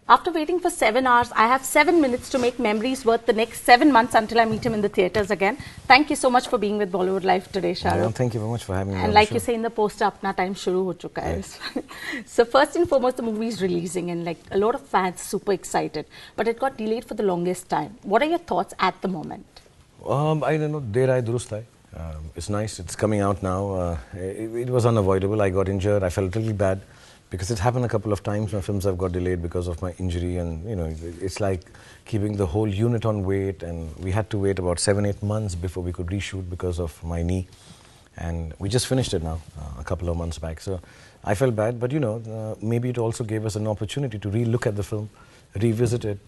After waiting for 7 hours, I have 7 minutes to make memories worth the next 7 months until I meet him in the theatres again. Thank you so much for being with Bollywood Life today, Shah Rukh. Thank you very much for having me. And like you say in the poster, apna time shuru ho chuka hai. So first and foremost, the movie is releasing and like a lot of fans super excited. But it got delayed for the longest time. What are your thoughts at the moment? I don't know, der aaye durust hai. It's nice, it's coming out now. It was unavoidable. I got injured, I felt a little bad. Because it happened a couple of times, my films have got delayed because of my injury, and you know, it's like keeping the whole unit on wait, and we had to wait about 7-8 months before we could reshoot because of my knee. And we just finished it now, a couple of months back. So I felt bad, but you know, maybe it also gave us an opportunity to re-look at the film, revisit it,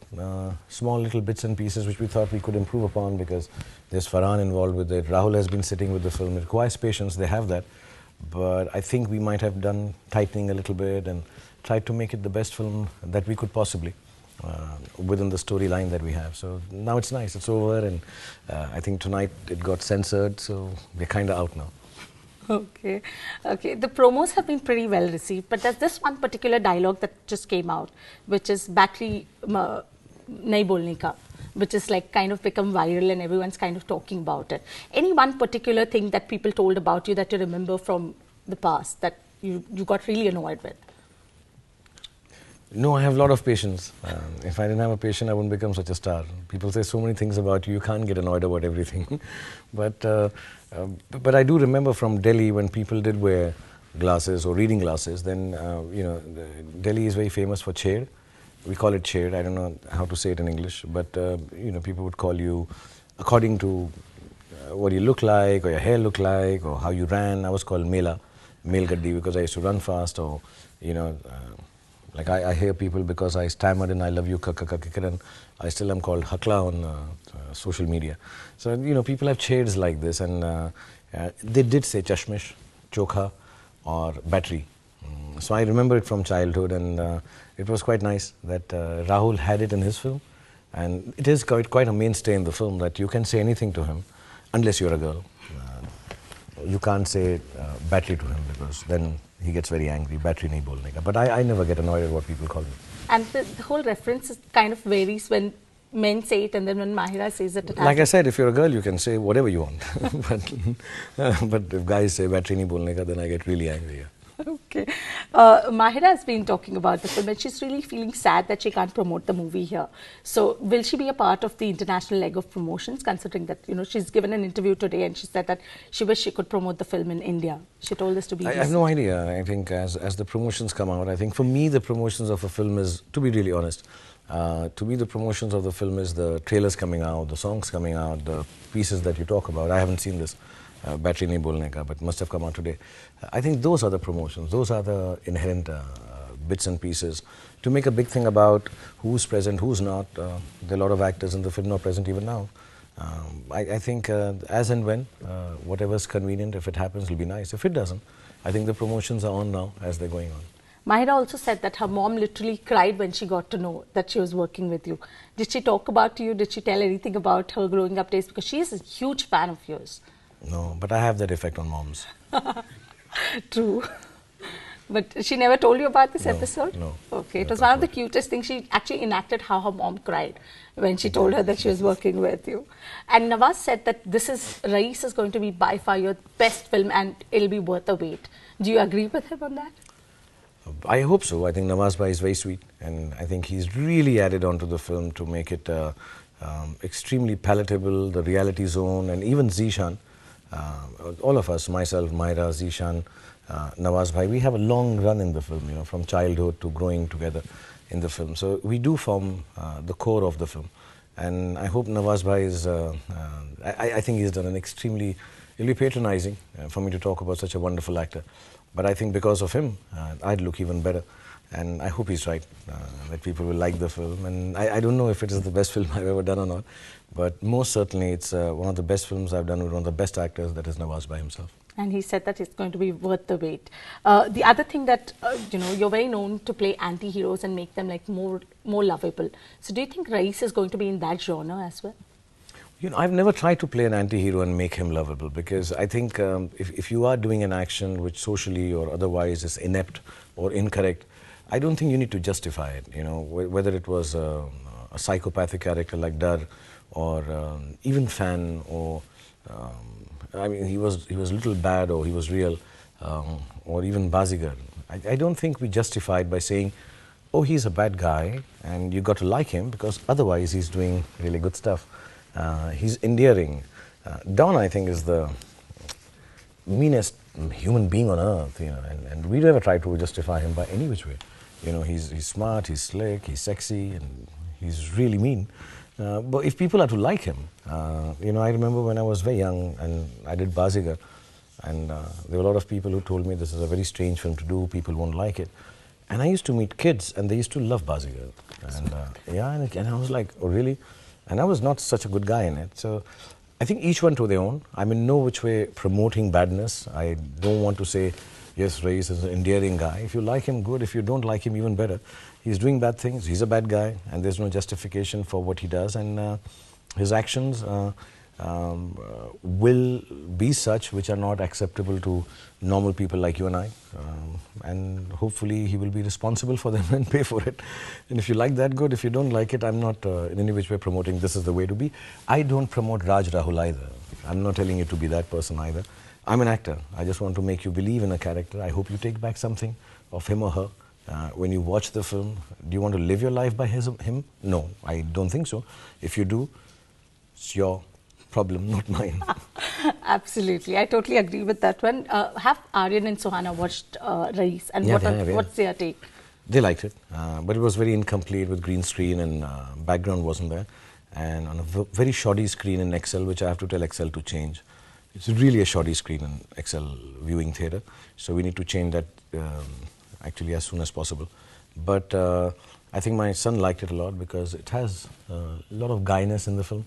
small little bits and pieces which we thought we could improve upon, because there's Farhan involved with it. Rahul has been sitting with the film. It requires patience, they have that. But I think we might have done tightening a little bit and tried to make it the best film that we could possibly within the storyline that we have. So now it's nice, it's over, and I think tonight it got censored, so we're kind of out now. Okay, okay. The promos have been pretty well received, but there's this one particular dialogue that just came out, which is battery nahi bolne ka, which is like kind of become viral and everyone's kind of talking about it. Any one particular thing that people told about you that you remember from the past that you got really annoyed with? No, I have a lot of patience. If I didn't have a patient, I wouldn't become such a star. People say so many things about you, you can't get annoyed about everything. But I do remember from Delhi when people did wear glasses or reading glasses, then, you know, Delhi is very famous for chair. We call it chair, I don't know how to say it in English, but you know, people would call you according to what you look like, or your hair look like, or how you ran. I was called Mela, Mel Gaddi, because I used to run fast, or you know, like I hear people because I stammered in I love you, Kiran. I still am called Hakla on social media. So, you know, people have shades like this, and they did say Chashmish, Chokha, or Battery. So I remember it from childhood, and it was quite nice that Rahul had it in his film. And it is quite a mainstay in the film that you can say anything to him, unless you're a girl. You can't say battery to him, because then he gets very angry. Battery nahi bolne ka. But I never get annoyed at what people call me. And the whole reference is kind of varies when men say it and then when Mahira says it. Like I said, if you're a girl, you can say whatever you want. but if guys say battery nahi bolne ka, then I get really angry. Yeah. Okay. Mahira has been talking about the film and she's really feeling sad that she can't promote the movie here. So will she be a part of the international leg of promotions, considering that, you know, she's given an interview today and she said that she wished she could promote the film in India. She told us to be... I have no idea. I think as the promotions come out, I think for me the promotions of a film is, to be really honest, to me the promotions of the film is the trailers coming out, the songs coming out, the pieces that you talk about. I haven't seen this. Battery nahi bolne ka, but must have come out today. I think those are the promotions, those are the inherent bits and pieces. To make a big thing about who's present, who's not, there are a lot of actors in the film not present even now. I think as and when, whatever's convenient, if it happens, it'll be nice. If it doesn't, I think the promotions are on now as they're going on. Mahira also said that her mom literally cried when she got to know that she was working with you. Did she talk about you? Did she tell anything about her growing up days? Because she is a huge fan of yours. No, but I have that effect on moms. True. But she never told you about this episode? No. Okay, it was one of the cutest things. She actually enacted how her mom cried when she told her that she was working with you. And Nawaz said that Raees is going to be by far your best film and it'll be worth the wait. Do you agree with him on that? I hope so. I think Nawaz Bhai is very sweet, and I think he's really added on to the film to make it extremely palatable, the reality zone, and even Zishan. All of us, myself, Mahira, Zishan, Nawaz Bhai, we have a long run in the film, you know, from childhood to growing together in the film. So we do form the core of the film. And I hope Nawaz Bhai is, I think he's done an extremely, it'll be patronizing for me to talk about such a wonderful actor. But I think because of him, I'd look even better. And I hope he's right, that people will like the film. And I don't know if it is the best film I've ever done or not, but most certainly it's one of the best films I've done with one of the best actors, that is Nawaz Bhai himself. And he said that it's going to be worth the wait. The other thing that, you know, you're very known to play anti-heroes and make them like more lovable. So do you think Raees is going to be in that genre as well? You know, I've never tried to play an anti-hero and make him lovable, because I think if you are doing an action which socially or otherwise is inept or incorrect, I don't think you need to justify it. You know, whether it was a psychopathic character like Dar, or even Fan, or I mean, he was little bad or he was real, or even Bazigar. I don't think we justify it by saying, oh, he's a bad guy and you got to like him because otherwise he's doing really good stuff. He's endearing. Don, I think, is the meanest human being on earth, you know, and we never try to justify him by any which way. You know, he's smart, he's slick, he's sexy, and he's really mean. But if people are to like him, you know, I remember when I was very young and I did Bazigar, and there were a lot of people who told me this is a very strange film to do, people won't like it. And I used to meet kids and they used to love Bazigar. And yeah, and I was like, oh really? And I was not such a good guy in it. So I think each one to their own. I'm in no which way promoting badness. I don't want to say, yes, Raees is an endearing guy. If you like him, good. If you don't like him, even better. He's doing bad things. He's a bad guy, and there's no justification for what he does. And his actions will be such which are not acceptable to normal people like you and I. And hopefully he will be responsible for them and pay for it. And if you like that, good. If you don't like it, I'm not in any which way promoting this is the way to be. I don't promote Raj Rahul either. I'm not telling you to be that person either. I'm an actor. I just want to make you believe in a character. I hope you take back something of him or her. When you watch the film, do you want to live your life by him? No, I don't think so. If you do, it's your problem, not mine. Absolutely. I totally agree with that one. Have Aryan and Suhana watched Raees, and yeah, what's their take? They liked it, but it was very incomplete with green screen and background wasn't there. And on a very shoddy screen in Excel, which I have to tell Excel to change. It's really a shoddy screen in Excel viewing theatre. So we need to change that actually as soon as possible. But I think my son liked it a lot because it has a lot of guyness in the film.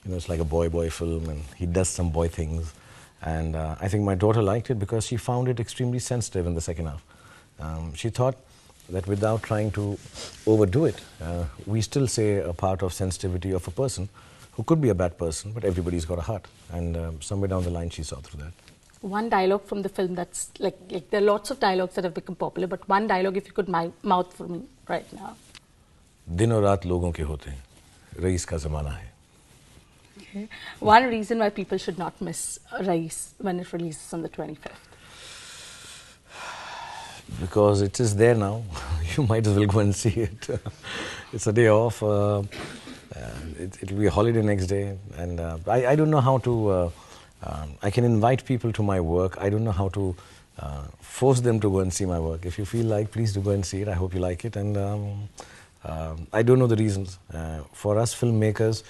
You know, it's like a boy film and he does some boy things. And I think my daughter liked it because she found it extremely sensitive in the second half. She thought that without trying to overdo it, we still say a part of sensitivity of a person who could be a bad person, but everybody's got a heart. And somewhere down the line she saw through that. One dialogue from the film that's like there are lots of dialogues that have become popular, but one dialogue if you could mouth for me right now. दिन और रात लोगों के होते हैं, rice का ज़माना है. Okay. One reason why people should not miss Raees when it releases on the 25th. Because it is there now. You might as well go and see it. It's a day off. It will be a holiday next day. And I don't know how to... I can invite people to my work. I don't know how to force them to go and see my work. If you feel like, please do go and see it. I hope you like it. And I don't know the reasons. For us filmmakers,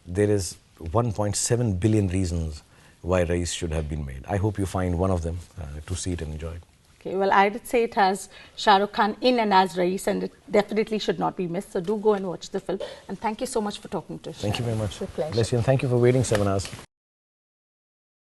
there is 1.7 billion reasons why Raees should have been made. I hope you find one of them to see it and enjoy it. Okay, well, I did say it has Shah Rukh Khan in and as Raees, and it definitely should not be missed. So do go and watch the film. And thank you so much for talking to us. Thank you very much. It's a pleasure. Bless you, and thank you for waiting 7 hours.